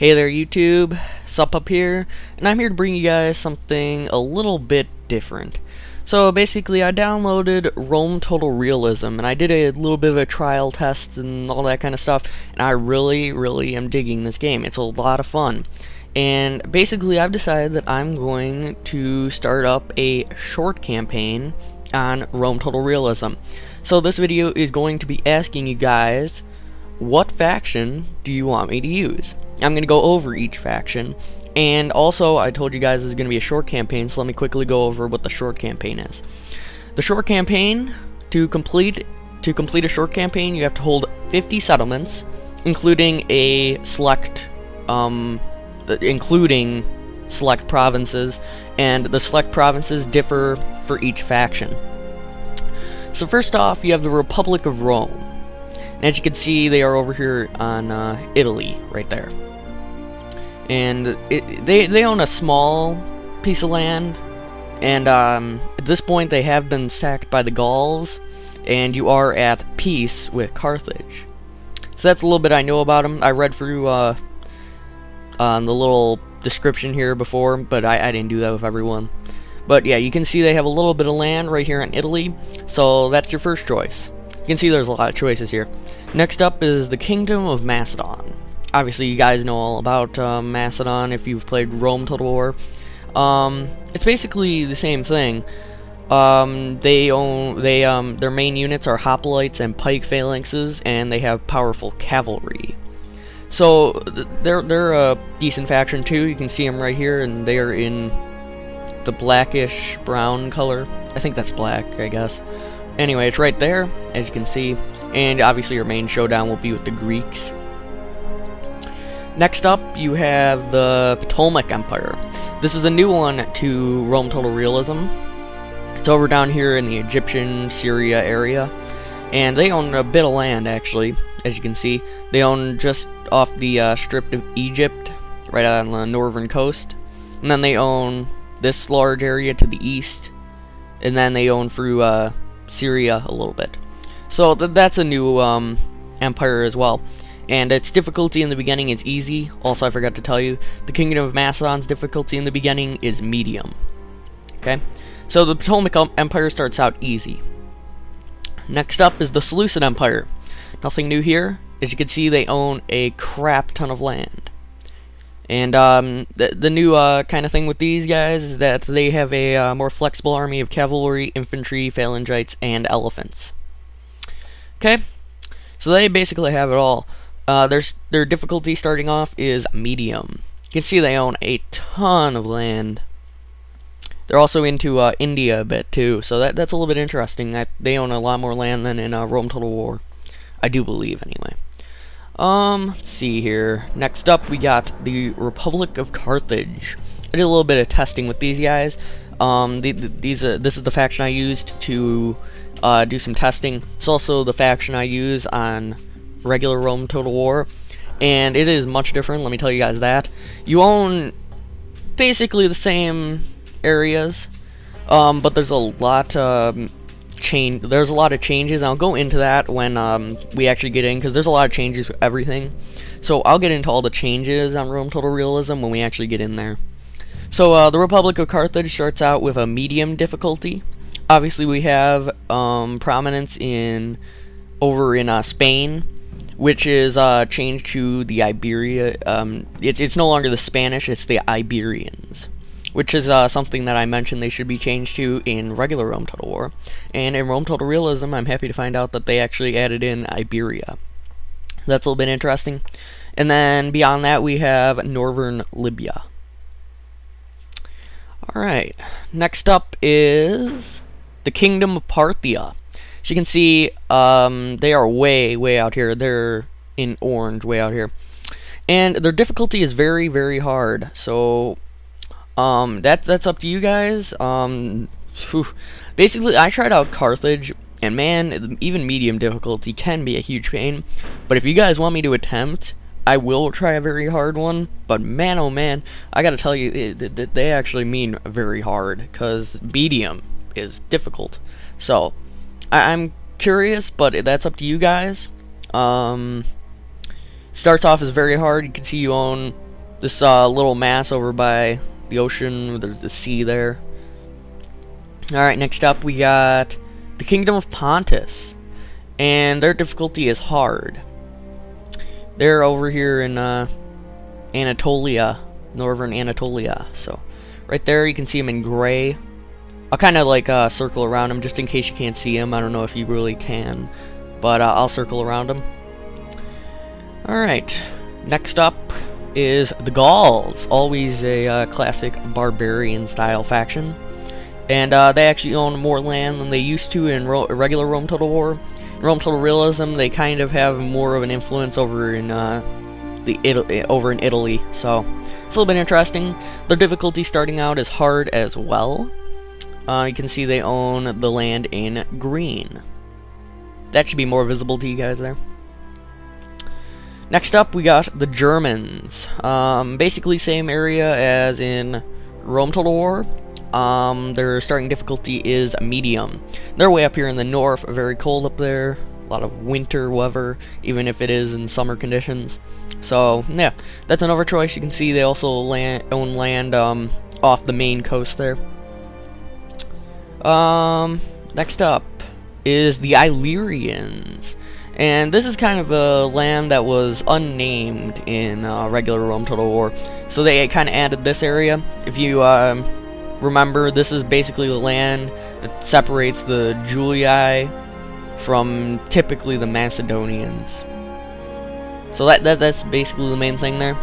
Hey there YouTube, Sup up here, and I'm here to bring you guys something a little bit different. So basically I downloaded Rome Total Realism, and I did a little bit of a trial test and all that kind of stuff, and I really am digging this game. It's a lot of fun. And basically I've decided that I'm going to start up a short campaign on Rome Total Realism. So this video is going to be asking you guys, what faction do you want me to use? I'm going to go over each faction, and also I told you guys this is going to be a short campaign, so let me quickly go over what the short campaign is. The short campaign, to complete a short campaign, you have to hold 50 settlements, including select provinces, and the select provinces differ for each faction. So first off, you have the Republic of Rome. And as you can see, they are over here on Italy, right there. And they own a small piece of land, and at this point they have been sacked by the Gauls, and you are at peace with Carthage. So that's a little bit I know about them. I read through the little description here before, but I didn't do that with everyone. But yeah, you can see they have a little bit of land right here in Italy, so that's your first choice. You can see there's a lot of choices here. Next up is the Kingdom of Macedon. Obviously, you guys know all about Macedon if you've played Rome Total War. It's basically the same thing. Their main units are hoplites and pike phalanxes, and they have powerful cavalry. So they're a decent faction too. You can see them right here, and they are in the blackish brown color. I think that's black, I guess. Anyway, it's right there, as you can see, and obviously your main showdown will be with the Greeks. Next up, you have the Ptolemaic Empire. This is a new one to Rome Total Realism. It's over down here in the Egyptian, Syria area, and they own a bit of land, actually, as you can see. They own just off the strip of Egypt, right on the northern coast, and then they own this large area to the east, and then they own through Syria a little bit. So that's a new empire as well. And its difficulty in the beginning is easy. Also, I forgot to tell you, the Kingdom of Macedon's difficulty in the beginning is medium. Okay? So the Ptolemaic Empire starts out easy. Next up is the Seleucid Empire. Nothing new here. As you can see, they own a crap ton of land. And the new kind of thing with these guys is that they have a more flexible army of cavalry, infantry, phalangites, and elephants. Okay? So they basically have it all. Their difficulty starting off is medium. You can see they own a ton of land. They're also into India a bit too, so that's a little bit interesting. They own a lot more land than in Rome Total War, I do believe anyway. Let's see here. Next up, we got the Republic of Carthage. I did a little bit of testing with these guys. This is the faction I used to do some testing. It's also the faction I use on regular Rome Total War, and it is much different, let me tell you guys that. You own basically the same areas, but there's a lot of changes. I'll go into that when we actually get in, because there's a lot of changes for everything. So I'll get into all the changes on Rome Total Realism when we actually get in there. So the Republic of Carthage starts out with a medium difficulty. Obviously we have prominence over in Spain, which is changed to the Iberia. It's no longer the Spanish, it's the Iberians, which is something that I mentioned they should be changed to in regular Rome Total War. And in Rome Total Realism, I'm happy to find out that they actually added in Iberia. That's a little bit interesting. And then beyond that, we have Northern Libya. Alright, next up is the Kingdom of Parthia. As you can see, they are way out here. They're in orange, way out here. And their difficulty is very hard. So that's up to you guys. Basically, I tried out Carthage, and man, even medium difficulty can be a huge pain. But if you guys want me to attempt, I will try a very hard one. But man, oh man, I gotta tell you, they actually mean very hard, because medium is difficult. So I'm curious, but that's up to you guys. Starts off as very hard. You can see you own This little mass over by the ocean. There's the sea there. Alright, next up we got the Kingdom of Pontus. And their difficulty is hard. They're over here in Anatolia, northern Anatolia. So, right there you can see them in gray. I'll kind of like circle around them just in case you can't see them. I don't know if you really can, but I'll circle around them. Alright, next up is the Gauls. Always a classic barbarian style faction. And they actually own more land than they used to in regular Rome Total War. In Rome Total Realism, they kind of have more of an influence over in Italy, so it's a little bit interesting. Their difficulty starting out is hard as well. You can see they own the land in green. That should be more visible to you guys there. Next up, we got the Germans. Basically same area as in Rome Total War. Their starting difficulty is medium. They're way up here in the north, very cold up there. A lot of winter weather, even if it is in summer conditions. So, yeah, that's another choice. You can see they also own land off the main coast there. Next up is the Illyrians. And this is kind of a land that was unnamed in regular Rome Total War. So they kind of added this area. If you remember, this is basically the land that separates the Julii from typically the Macedonians. So that's basically the main thing there.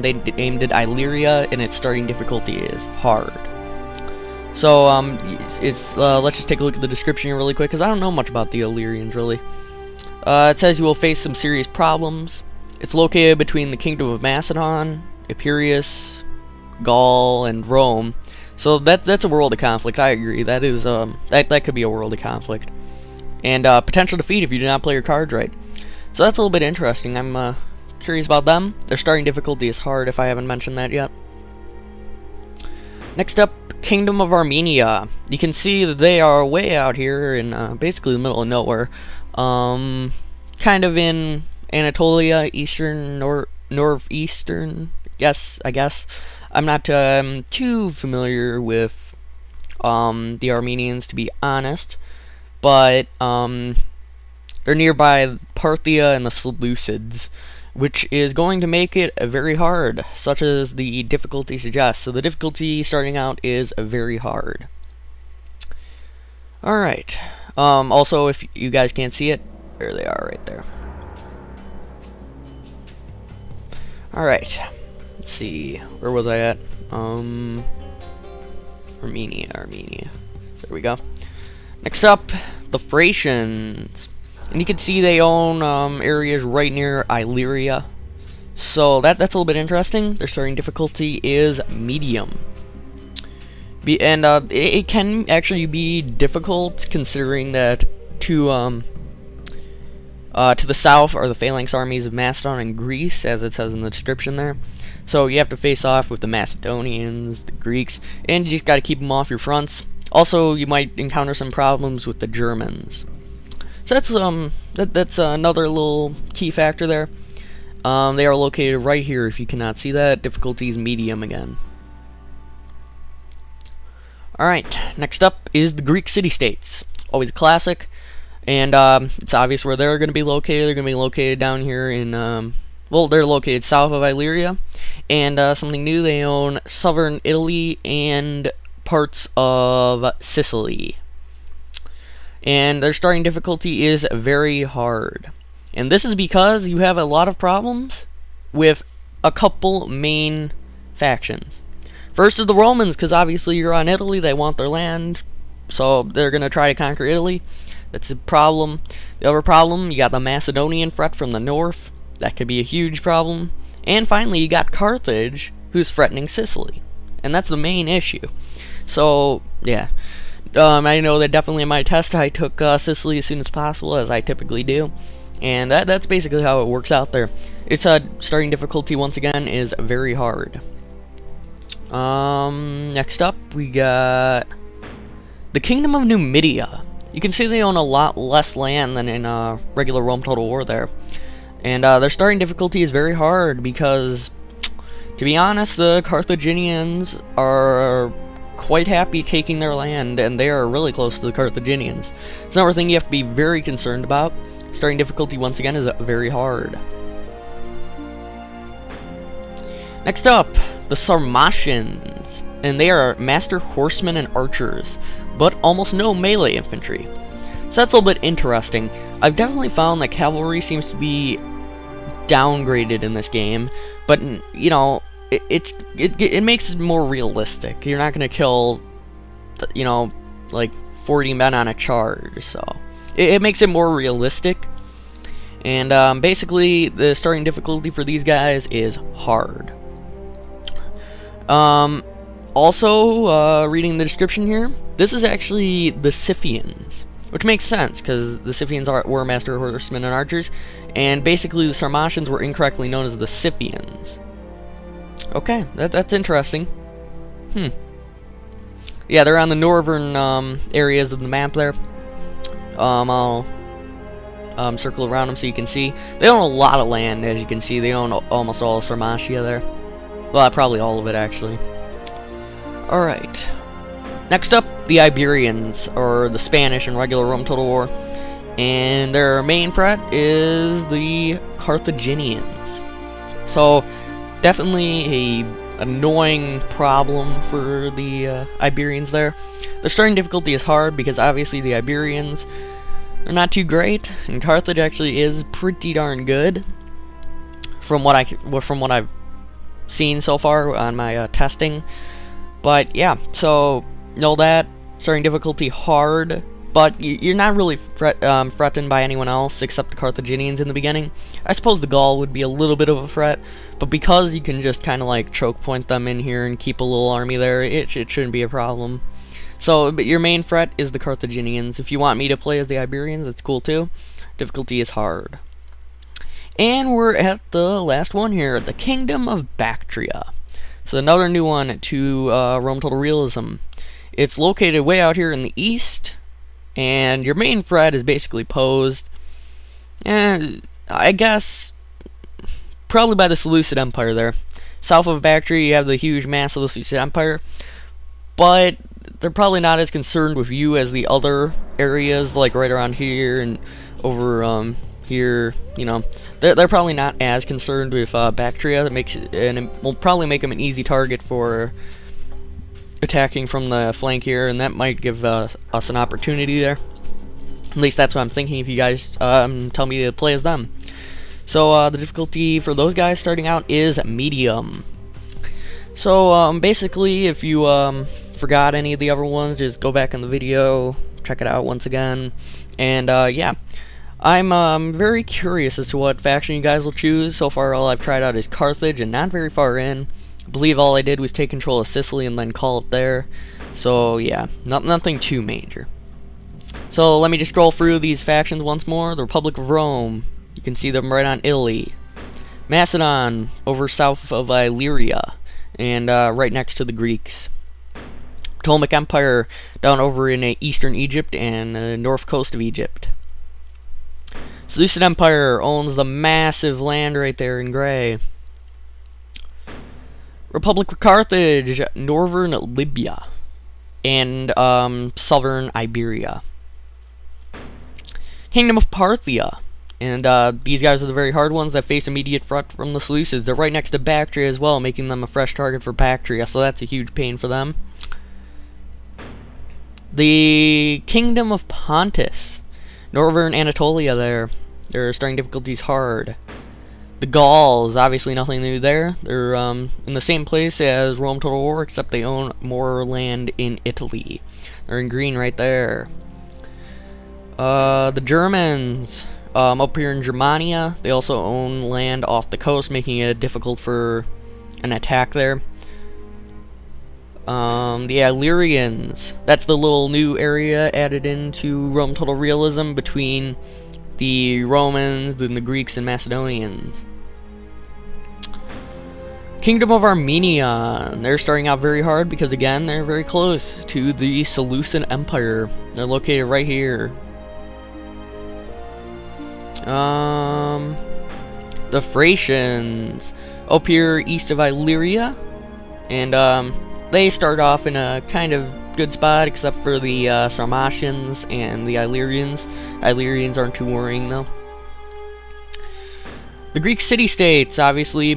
They named it Illyria, and its starting difficulty is hard. So let's just take a look at the description here really quick, because I don't know much about the Illyrians really. It says you will face some serious problems. It's located between the Kingdom of Macedon, Epirus, Gaul, and Rome. So that's a world of conflict. I agree. That is that could be a world of conflict, and potential defeat if you do not play your cards right. So that's a little bit interesting. I'm curious about them. Their starting difficulty is hard, if I haven't mentioned that yet. Next up, Kingdom of Armenia. You can see that they are way out here in basically the middle of nowhere. Kind of in Anatolia, eastern, northeastern. Yes, I guess. I'm not too familiar with the Armenians, to be honest, but they're nearby Parthia and the Seleucids, which is going to make it very hard, such as the difficulty suggests. So the difficulty starting out is very hard. Alright. Also, if you guys can't see it, there they are right there. Alright. Let's see. Where was I at? Armenia. There we go. Next up, the Thracians. And you can see they own areas right near Illyria. So that's a little bit interesting. Their starting difficulty is medium. It can actually be difficult considering that to the south are the phalanx armies of Macedon and Greece, as it says in the description there. So you have to face off with the Macedonians, the Greeks, and you just got to keep them off your fronts. Also, you might encounter some problems with the Germans. So that's another little key factor there. They are located right here. If you cannot see that, difficulty is medium again. Alright, next up is the Greek city-states. Always a classic. And it's obvious where they're going to be located. They're going to be located down here in, well, they're located south of Illyria. And something new, they own southern Italy and parts of Sicily. And their starting difficulty is very hard. And this is because you have a lot of problems with a couple main factions. First is the Romans, because obviously you're on Italy, they want their land, so they're going to try to conquer Italy. That's a problem. The other problem, you got the Macedonian threat from the north. That could be a huge problem. And finally, you got Carthage, who's threatening Sicily. And that's the main issue. So, yeah. I know that definitely in my test I took Sicily as soon as possible, as I typically do. And that's basically how it works out there. Its starting difficulty, once again, is very hard. Next up, we got the Kingdom of Numidia. You can see they own a lot less land than in regular Rome Total War there. And their starting difficulty is very hard because To be honest, the Carthaginians are quite happy taking their land, and they are really close to the Carthaginians. It's another thing you have to be very concerned about. Starting difficulty, once again, is very hard. Next up, the Sarmatians, and they are master horsemen and archers, but almost no melee infantry. So that's a little bit interesting. I've definitely found that cavalry seems to be downgraded in this game, but you know, it makes it more realistic. You're not gonna kill, you know, like 40 men on a charge, so it makes it more realistic. And basically, the starting difficulty for these guys is hard. Also, reading the description here, this is actually the Scythians, which makes sense, because the Scythians were master horsemen and archers, and basically the Sarmatians were incorrectly known as the Scythians. Okay, that's interesting. Yeah, they're on the northern areas of the map there. I'll circle around them so you can see. They own a lot of land, as you can see. They own almost all of Sarmatia there. Well, probably all of it, actually. Alright. Next up, the Iberians, or the Spanish in regular Rome Total War. And their main threat is the Carthaginians. So, definitely a annoying problem for the Iberians there. The starting difficulty is hard because obviously the Iberians are not too great, and Carthage actually is pretty darn good from what I've seen so far on my testing. But yeah, so know that starting difficulty hard, but you're not really threatened by anyone else except the Carthaginians in the beginning. I suppose the Gaul would be a little bit of a threat, but because you can just kind of like choke point them in here and keep a little army there, it shouldn't be a problem. So, but your main threat is the Carthaginians. If you want me to play as the Iberians, that's cool too. Difficulty is hard. And we're at the last one here, the Kingdom of Bactria. So another new one to Rome Total Realism. It's located way out here in the east, and your main threat is basically posed, and I guess probably by the Seleucid Empire there. South of Bactria, you have the huge mass of the Seleucid Empire, but they're probably not as concerned with you as the other areas, like right around here and over here. You know, they're probably not as concerned with Bactria. And it will probably make them an easy target for attacking from the flank here, and that might give us an opportunity there. At least that's what I'm thinking if you guys tell me to play as them. So the difficulty for those guys starting out is medium. So basically, if you forgot any of the other ones, just go back in the video, check it out once again, and yeah, I'm very curious as to what faction you guys will choose. So far, all I've tried out is Carthage, and not very far in. I believe all I did was take control of Sicily and then call it there. So yeah, nothing too major. So let me just scroll through these factions once more. The Republic of Rome, you can see them right on Italy. Macedon, over south of Illyria, and right next to the Greeks. Ptolemaic Empire, down over in eastern Egypt and north coast of Egypt. Seleucid Empire owns the massive land right there in gray. Republic of Carthage, northern Libya, and southern Iberia. Kingdom of Parthia, and these guys are the very hard ones that face immediate threat from the Seleucids. They're right next to Bactria as well, making them a fresh target for Bactria, so that's a huge pain for them. The Kingdom of Pontus, northern Anatolia there. Their starting difficulties hard. The Gauls, obviously nothing new there. They're in the same place as Rome Total War, except they own more land in Italy. They're in green right there. The Germans, up here in Germania, they also own land off the coast, making it difficult for an attack there. The Illyrians, that's the little new area added into Rome Total Realism between the Romans and the Greeks and Macedonians. Kingdom of Armenia, they're starting out very hard because again they're very close to the Seleucid Empire. They're located right here. The Thracians, up here east of Illyria, and they start off in a kind of good spot, except for the Sarmatians and the Illyrians. Illyrians aren't too worrying though. The Greek city-states, obviously,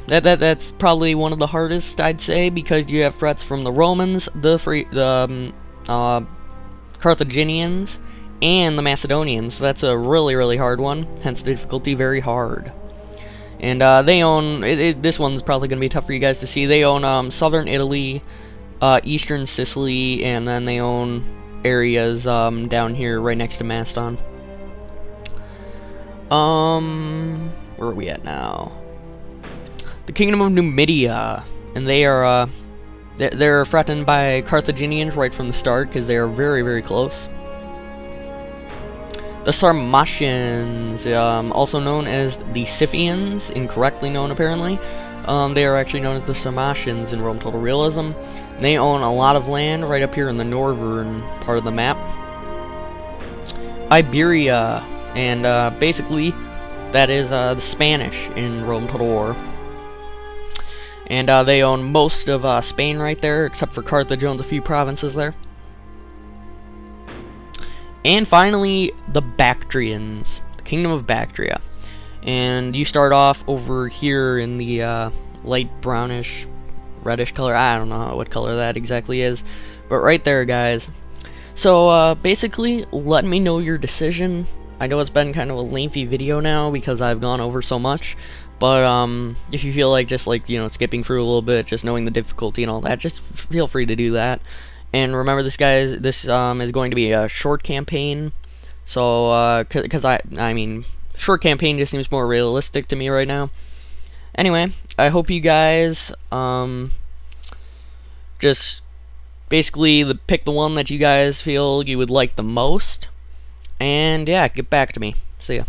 that's probably one of the hardest, I'd say, because you have threats from the Romans, the Carthaginians, and the Macedonians. So that's a really, really hard one, hence the difficulty very hard. And they own, this one's probably going to be tough for you guys to see, they own southern Italy, eastern Sicily, and then they own areas down here right next to Macedon. Where are we at now? The Kingdom of Numidia, and they are, they're threatened by Carthaginians right from the start, because they are very, very close. The Sarmatians, also known as the Scythians, incorrectly known apparently, they are actually known as the Sarmatians in Rome Total Realism. They own a lot of land right up here in the northern part of the map. Iberia, and basically that is the Spanish in Rome Total War. And they own most of Spain right there, except for Carthage owns a few provinces there. And finally, the Bactrians, the Kingdom of Bactria. And you start off over here in the light brownish, reddish color. I don't know what color that exactly is, but right there, guys. So basically, let me know your decision. I know it's been kind of a lengthy video now because I've gone over so much, but if you feel like just like, you know, skipping through a little bit, just knowing the difficulty and all that, just feel free to do that. And remember, this is going to be a short campaign, so because I mean, short campaign just seems more realistic to me right now. Anyway, I hope you guys just basically pick the one that you guys feel you would like the most. And yeah, get back to me. See ya.